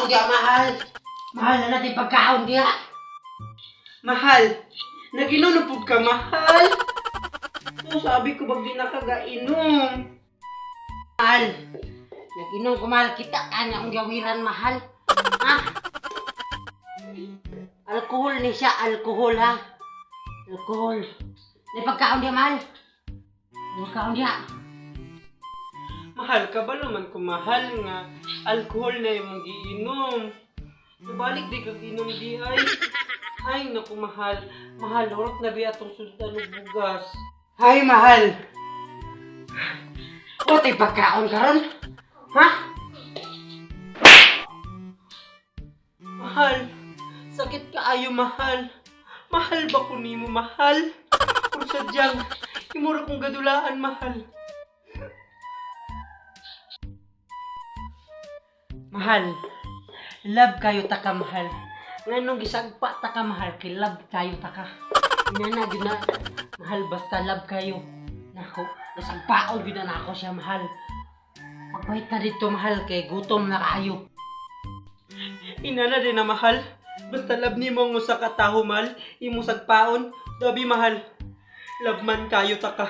diya, mahal. Mahal na natin pagkaon diya. Mahal, naginunupod ka, mahal. So, sabi ko, bag di nakagainom. Mahal. Nag-inom ko, mahal. Kita ka niya ang gawiran, mahal. Ha? Alkohol ni siya, alkohol, ha? Alkohol. May pagkaon diya, mahal. May pagkaon diya. Mahal ka ba naman kung mahal nga? Alkohol na yung giinom. Nabalik di kag inom di ay. Ay, naku mahal. Mahal, orot na biya itong sultan ng bugas. Hay, mahal. O, tay pagkaon ka ron? Ha? Mahal, sakit ka ayo mahal. Mahal ba ko nimo mahal? Kung sadyang, imura kong gadulaan mahal. Mahal, love kayo ta ka mahal. Nganong gisagpa ta ka mahal, kay love kayo ta ka. Inana gyud na mahal basta love kayo. Nako, nasagpaon gyud na ako siya mahal. Pagpahit na dito mahal kay gutom na kayo. Inana din na mahal. Basta love nimo ang usa ka taho mahal, imo sagpaon, dabi mahal. Love man kayo ta ka.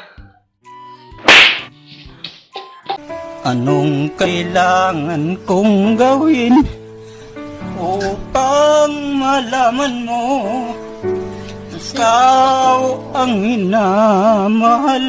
Anong kailangan kong gawin upang malaman mo ikaw ang minamahal